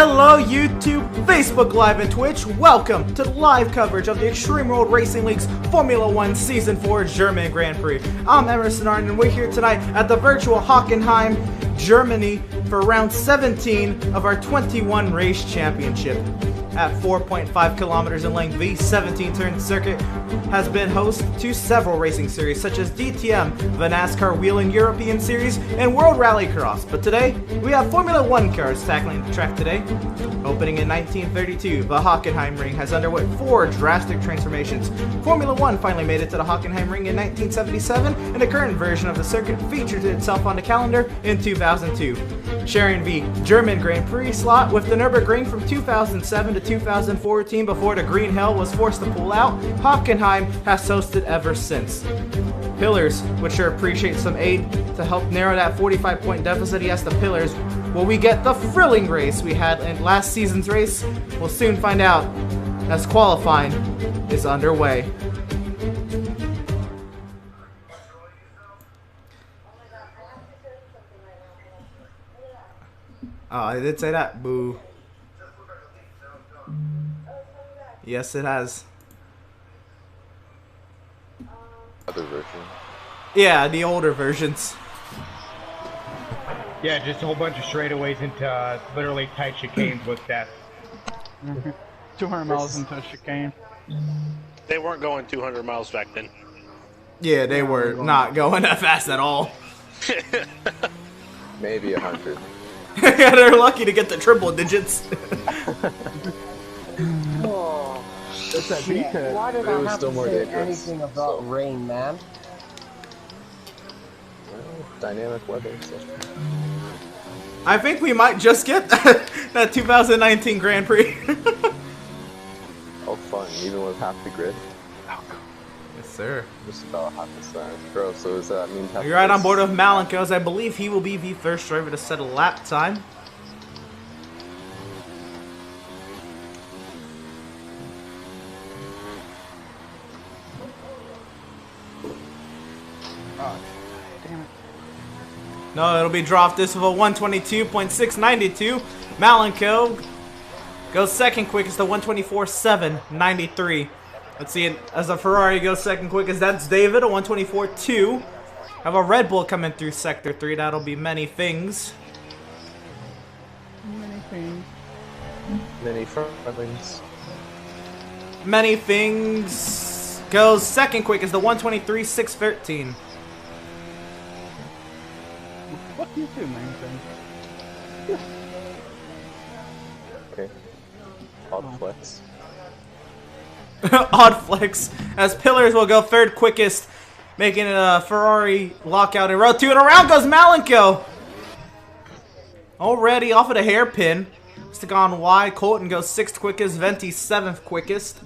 Hello YouTube, Facebook Live and Twitch. Welcome to the live coverage of the Extreme World Racing League's Formula 1 Season 4 German Grand Prix. I'm Emerson Arden and we're here tonight at the virtual Hockenheim, Germany for round 17 of our 21 race championship. At 4.5 kilometers in length, the 17-turn circuit has been host to several racing series such as DTM, the NASCAR Whelen European Series, and World Rallycross. But today, we have Formula 1 cars tackling the track today. Opening in 1932, the Hockenheim ring has underwent 4 drastic transformations. Formula 1 finally made it to the Hockenheim ring in 1977, and the current version of the circuit featured itself on the calendar in 2002. Sharing the German Grand Prix slot with the Nürburgring from 2007 to 2014 before the Green Hell was forced to pull out, Hockenheim has hosted ever since. Pillars, which sure appreciate some aid to help narrow that 45-point deficit. Yes, the Pillars. Will we get the thrilling race we had in last season's race? We'll soon find out as qualifying is underway. Oh, I did say that. Boo. Yes, it has. Other version. Yeah, the older versions. Yeah, just a whole bunch of straightaways into literally tight chicanes with death. 200 miles into a chicane. They weren't going 200 miles back then. Yeah, they were not going that fast at all. Maybe 100. Yeah, they're lucky to get the triple digits. Oh, It's that shit. beaker. Why did But it I was have still to more say dangerous, anything about so. rain, man? Well, dynamic weather. So. I think we might just get that 2019 Grand Prix. Oh, fun, even with half the grid. Yes, sir. Just about half the size. Bro, so does that mean half You're right the on board with Malenkos. I believe he will be the first driver to set a lap time. Oh, damn it. No, it'll be dropped this with a 122.692. Malenko goes second quickest to 124.793. Let's see it as a Ferrari goes second quickest. That's David, a 124.2. Have a Red Bull coming through sector 3. That'll be many things. Many things. Many front-wings. Many things goes second quickest to 123.613. Fuck you too, man. Okay. Odd flex. Odd flex, as Pillars will go third quickest, making it a Ferrari lockout in row 2, and around goes Malenko. Already off of the hairpin. It's gone wide. Colton goes 6th quickest, Venti 7th quickest.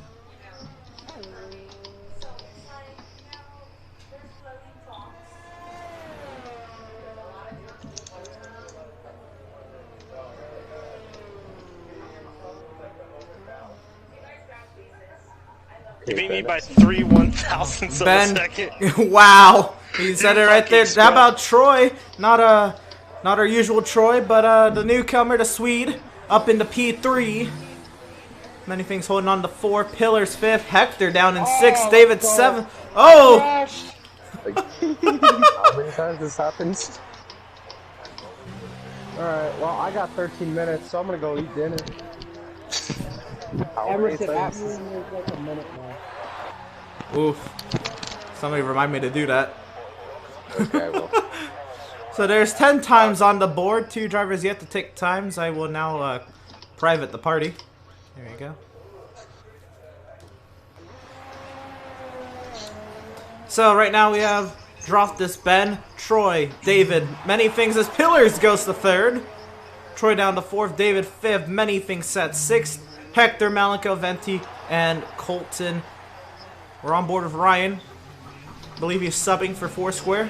You beat me by 3 1,000ths of a Ben, second. wow, he said it right there. Fucking How about Troy? Not our usual Troy, but the newcomer, the Swede, up into P3. Many things holding on to 4. Pillars 5th. Hector down in 6th. David 7th. Oh! Like, how many times this happens? Alright, well, I got 13 minutes, so I'm gonna go eat dinner. How many Emerson, times? after me, like a minute now. Oof. Somebody remind me to do that. Okay, I will. So there's 10 times on the board. 2 drivers yet to take times. I will now private the party. There you go. So right now we have dropped this Ben, Troy, David, many things as Pillars goes to 3rd. Troy down to 4th, David 5th, many things set 6th. Hector, Malenko, Venti, and Colton. We're on board with Ryan. I believe he's subbing for Foursquare.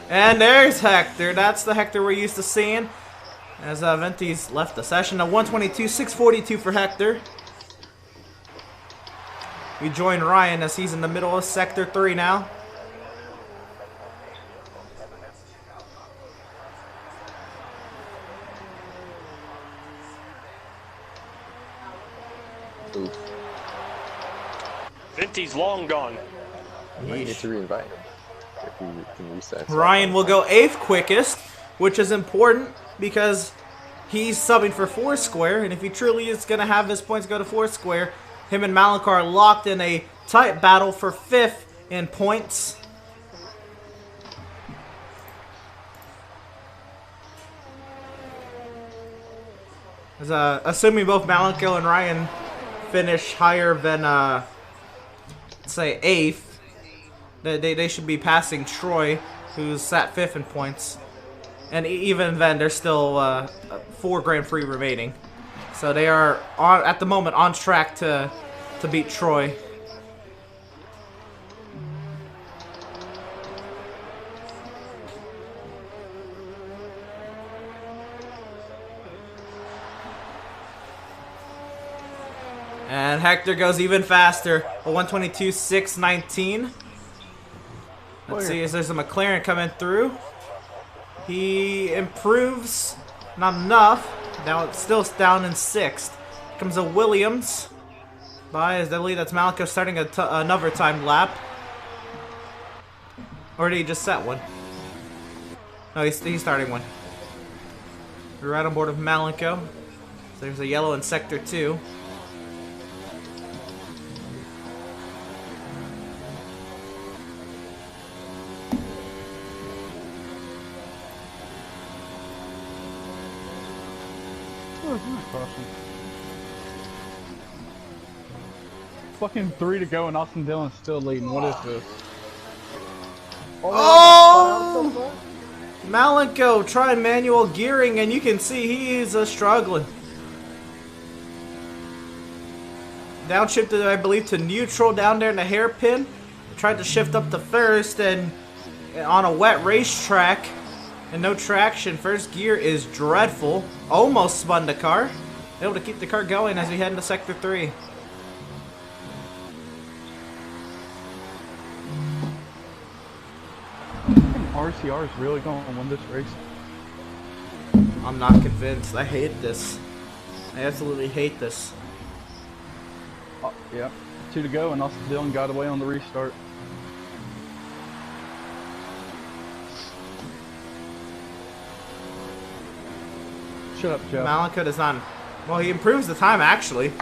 And there's Hector. That's the Hector we're used to seeing. As Venti's left the session. A 122.642 for Hector. We join Ryan as he's in the middle of Sector 3 now. Oof. Venti's long gone. I might need to reinvite him if we can reset. Ryan will go 8th quickest, which is important because he's subbing for Foursquare, and if he truly is going to have his points go to Foursquare, him and Malinkar are locked in a tight battle for 5th in points. Assuming both Malinkar and Ryan finish higher than, say, 8th, they should be passing Troy, who's at 5th in points. And even then, there's still 4 Grand Prix remaining. So they are, at the moment, on track to beat Troy. And Hector goes even faster, a 122.619. Let's see, is there's a McLaren coming through. He improves, not enough. Now it's still down in 6th. Here comes a Williams. By as Deadly, that's Malco starting another timed lap. Or did he just set one? No, he's starting one. We're right on board with Malenko. So there's a yellow in Sector 2. Fucking 3 to go and Austin Dillon's still leading. What is this? Oh! Malenko trying manual gearing, and you can see he's struggling. Downshifted, I believe, to neutral down there in the hairpin. Tried to shift up to first, and on a wet racetrack and no traction, first gear is dreadful. Almost spun the car. Able to keep the car going as we head into Sector 3. RCR is really going to win this race. I'm not convinced. I hate this. I absolutely hate this. Oh, yeah. 2 to go and Austin Dillon got away on the restart. Shut up, Jeff. Malenko does not. Well, he improves the time actually,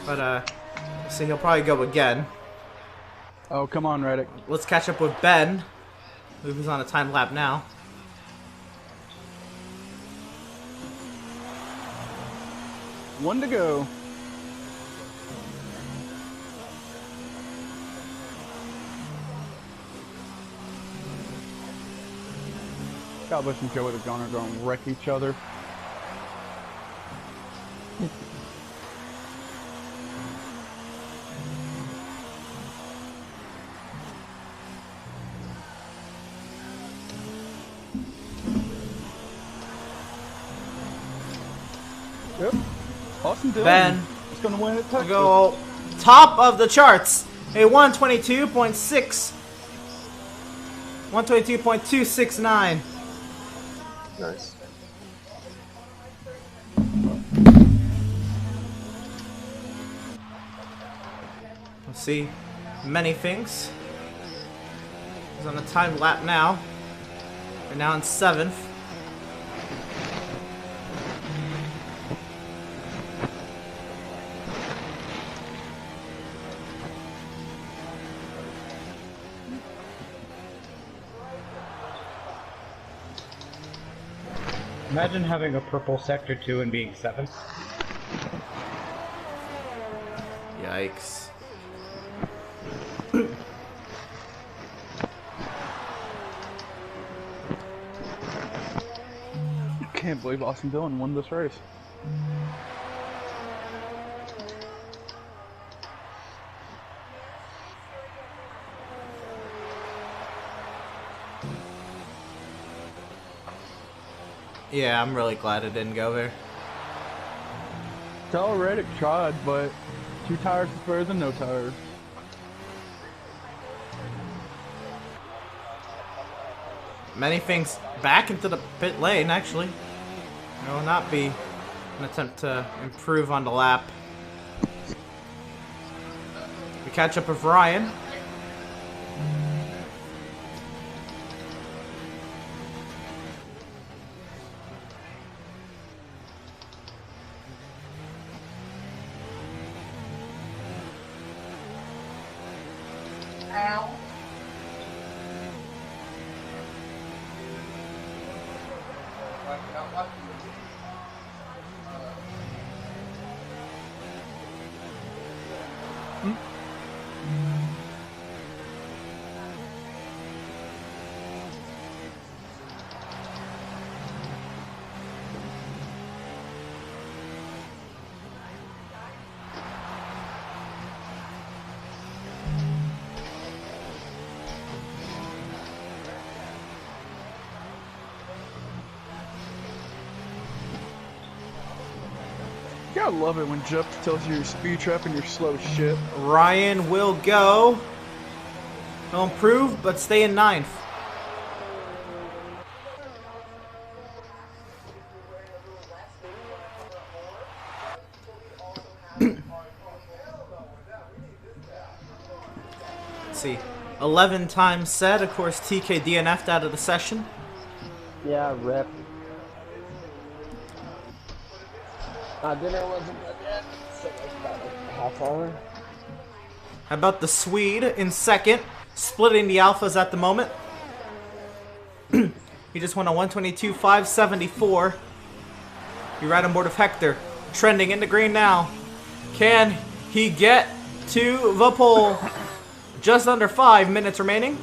but let's see, he'll probably go again. Oh, come on, Reddick. Let's catch up with Ben, who's on a time lap now. One to go. God bless and Joe with a gunner going to wreck each other. Yep. Austin Dillon Ben is going to win at Texas. go top of the charts. A 122.6. 122.269. Nice. Let's see. Many things. He's on a time lap now. We're now in 7th. Imagine having a purple Sector 2 and being 7th. Yikes. Can't believe Austin Dillon won this race. Yeah, I'm really glad it didn't go there. Tell Reddick tried, but 2 tires is better than no tires. Many things back into the pit lane, actually. It will not be an attempt to improve on the lap. We catch up with Ryan. I love it when Jeff tells you your speed trap and you're slow as shit. Ryan will go. He'll improve, but stay in 9th. Let's see. 11 times said. Of course, TK DNF'd out of the session. Yeah, rip. Dinner wasn't done yet, so like about a half hour. How about the Swede in 2nd, splitting the alphas at the moment. He just went on 122.574. You're right on board with Hector, trending into green now. Can he get to the pole? Just under 5 minutes remaining.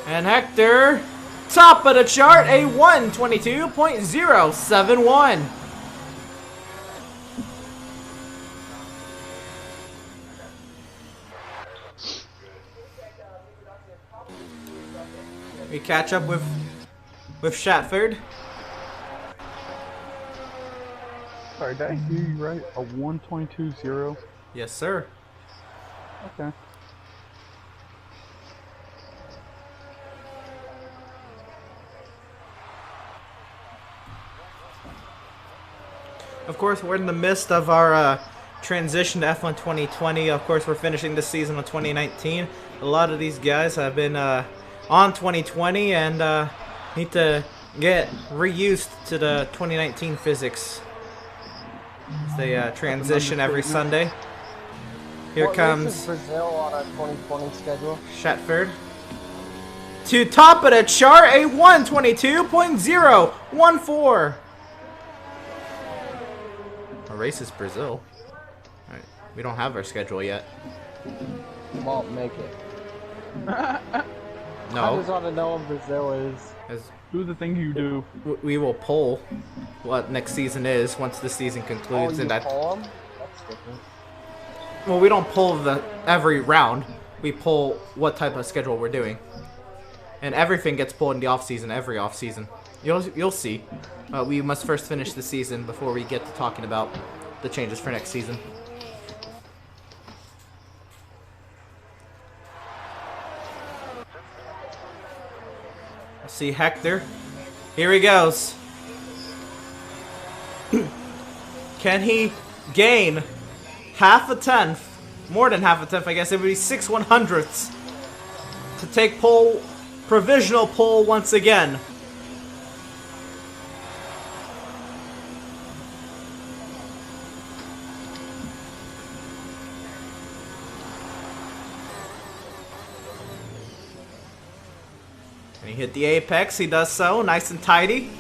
And Hector, top of the chart, a 122.071. We catch up with Shatford. Sorry, did I hear you right? A 122.0? Yes, sir. Okay. Of course, we're in the midst of our transition to F1 2020. Of course, we're finishing this season with 2019. A lot of these guys have been on 2020 and need to get reused to the 2019 physics. As they transition every Sunday. Here What comes race is Brazil on our 2020 schedule. Shatford. To top of the chart, a 122.014. Our race is Brazil. All right. We don't have our schedule yet. Won't make it. I No. just want to know when Brazil is. As Do the thing you do. we will poll what next season is once the season Oh, concludes. you And that, pull 'em? That's different. well, we don't poll every round. We poll what type of schedule we're doing. And everything gets pulled in the off season, every off season. You'll see. We must first finish the season before we get to talking about the changes for next season. Let's see Hector. Here he goes. Can he gain half a tenth? More than half a tenth, I guess. It would be 6/100ths to take pole, provisional pole once again. And he hit the apex. He does so, nice and tidy.